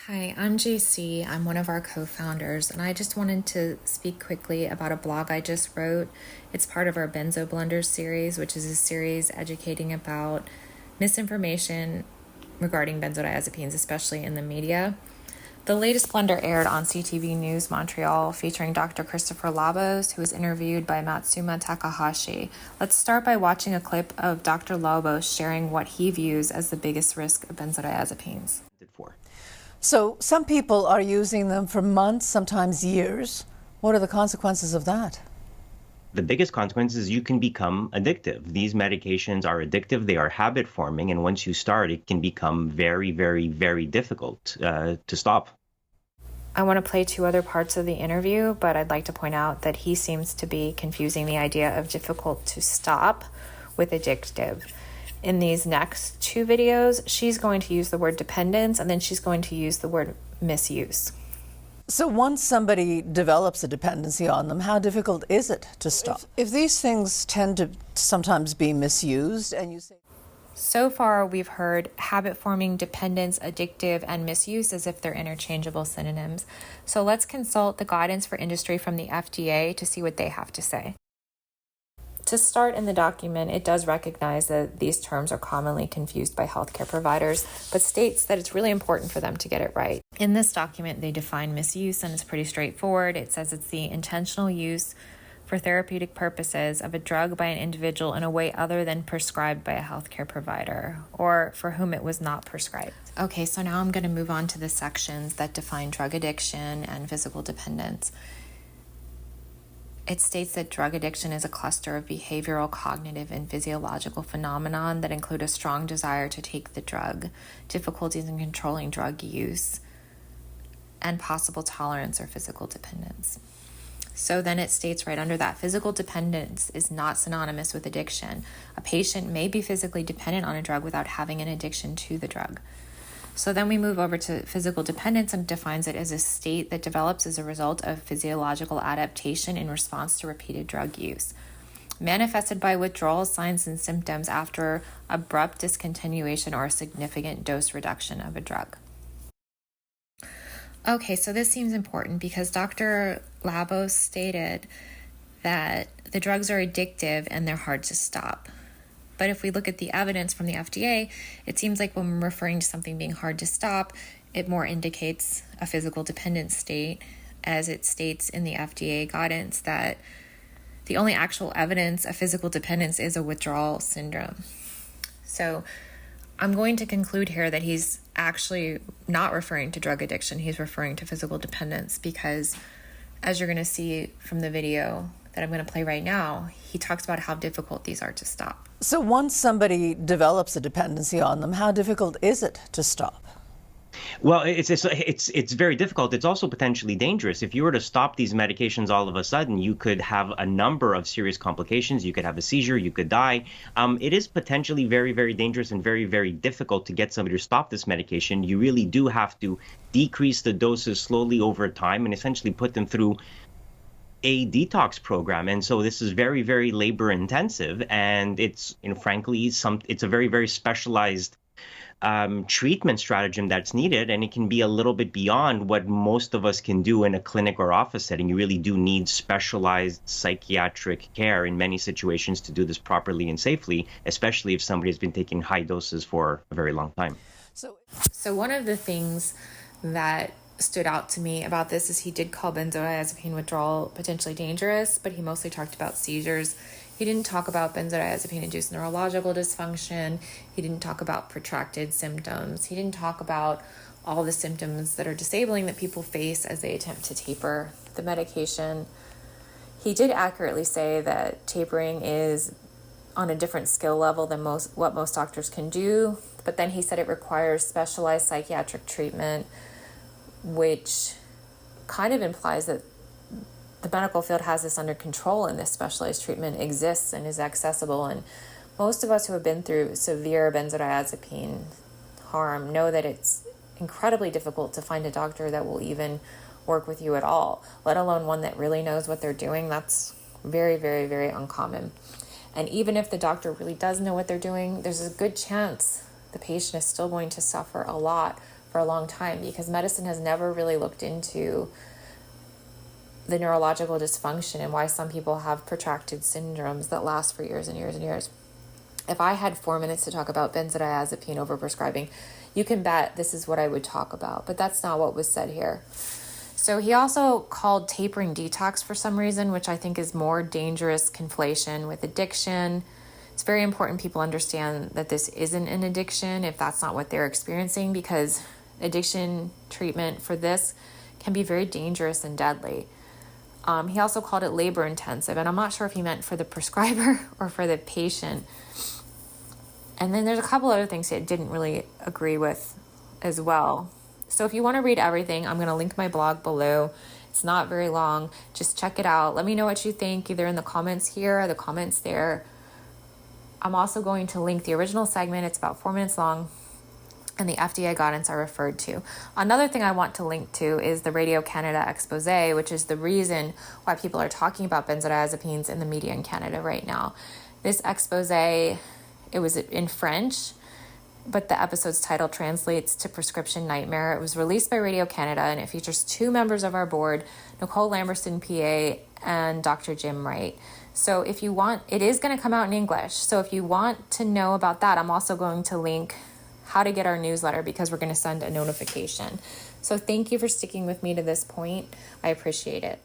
Hi, I'm JC. I'm one of our co-founders, and I just wanted to speak quickly about a blog I just wrote. It's part of our Benzo Blunders series, which is a series educating about misinformation regarding benzodiazepines, especially in the media. The latest blunder aired on CTV News Montreal, featuring Dr. Christopher Labos, who was interviewed by Matsuma Takahashi. Let's start by watching a clip of Dr. Labos sharing what he views as the biggest risk of benzodiazepines. So some people are using them for months, sometimes years. What are the consequences of that? The biggest consequence is you can become addictive. These medications are addictive, they are habit forming, and once you start, it can become very, very, very difficult to stop. I want to play two other parts of the interview, but I'd like to point out that he seems to be confusing the idea of difficult to stop with addictive. In these next two videos, she's going to use the word dependence, and then she's going to use the word misuse. So once somebody develops a dependency on them, how difficult is it to stop? If these things tend to sometimes be misused, and you say... So far, we've heard habit-forming, dependence, addictive, and misuse as if they're interchangeable synonyms. So let's consult the guidance for industry from the FDA to see what they have to say. To start, in the document, it does recognize that these terms are commonly confused by healthcare providers, but states that it's really important for them to get it right. In this document, they define misuse, and it's pretty straightforward. It says it's the intentional use for therapeutic purposes of a drug by an individual in a way other than prescribed by a healthcare provider, or for whom it was not prescribed. Okay, so now I'm going to move on to the sections that define drug addiction and physical dependence. It states that drug addiction is a cluster of behavioral, cognitive, and physiological phenomenon that include a strong desire to take the drug, difficulties in controlling drug use, and possible tolerance or physical dependence. So then it states right under that, physical dependence is not synonymous with addiction. A patient may be physically dependent on a drug without having an addiction to the drug. So then we move over to physical dependence, and defines it as a state that develops as a result of physiological adaptation in response to repeated drug use, manifested by withdrawal signs and symptoms after abrupt discontinuation or a significant dose reduction of a drug. Okay, so this seems important because Dr. Labos stated that the drugs are addictive and they're hard to stop. But if we look at the evidence from the FDA, it seems like when we're referring to something being hard to stop, it more indicates a physical dependence state, as it states in the FDA guidance that the only actual evidence of physical dependence is a withdrawal syndrome. So I'm going to conclude here that he's actually not referring to drug addiction. He's referring to physical dependence because, as you're going to see from the video that I'm going to play right now, he talks about how difficult these are to stop. So once somebody develops a dependency on them, how difficult is it to stop? Well, it's very difficult. It's also potentially dangerous. If you were to stop these medications all of a sudden, you could have a number of serious complications. You could have a seizure. You could die. It is potentially very, very dangerous and very, very difficult to get somebody to stop this medication. You really do have to decrease the doses slowly over time and essentially put them through a detox program. And so this is very, very labor intensive, and it's, frankly, it's a very, very specialized treatment stratagem that's needed, and it can be a little bit beyond what most of us can do in a clinic or office setting. You really do need specialized psychiatric care in many situations to do this properly and safely, especially if somebody has been taking high doses for a very long time. So one of the things that stood out to me about this is he did call benzodiazepine withdrawal potentially dangerous, but he mostly talked about seizures. He didn't talk about benzodiazepine-induced neurological dysfunction. He didn't talk about protracted symptoms. He didn't talk about all the symptoms that are disabling that people face as they attempt to taper the medication. He did accurately say that tapering is on a different skill level than what most doctors can do, but then he said it requires specialized psychiatric treatment, which kind of implies that the medical field has this under control and this specialized treatment exists and is accessible. And most of us who have been through severe benzodiazepine harm know that it's incredibly difficult to find a doctor that will even work with you at all, let alone one that really knows what they're doing. That's very, very, very uncommon. And even if the doctor really does know what they're doing, there's a good chance the patient is still going to suffer a lot for a long time, because medicine has never really looked into the neurological dysfunction and why some people have protracted syndromes that last for years and years and years. If I had 4 minutes to talk about benzodiazepine overprescribing, you can bet this is what I would talk about, but that's not what was said here. So he also called tapering detox for some reason, which I think is more dangerous conflation with addiction. It's very important people understand that this isn't an addiction if that's not what they're experiencing, because addiction treatment for this can be very dangerous and deadly. He also called it labor intensive, and I'm not sure if he meant for the prescriber or for the patient. And then there's a couple other things I didn't really agree with as well. So if you want to read everything, I'm going to link my blog below. It's not very long. Just check it out. Let me know what you think, either in the comments here or the comments there. I'm also going to link the original segment. It's about 4 minutes long, and the FDA guidance I referred to. Another thing I want to link to is the Radio Canada expose, which is the reason why people are talking about benzodiazepines in the media in Canada right now. This expose, it was in French, but the episode's title translates to Prescription Nightmare. It was released by Radio Canada, and it features 2 members of our board, Nicole Lamberson, PA, and Dr. Jim Wright. So if you want, it is going to come out in English. So if you want to know about that, I'm also going to link how to get our newsletter, because we're going to send a notification. So thank you for sticking with me to this point. I appreciate it.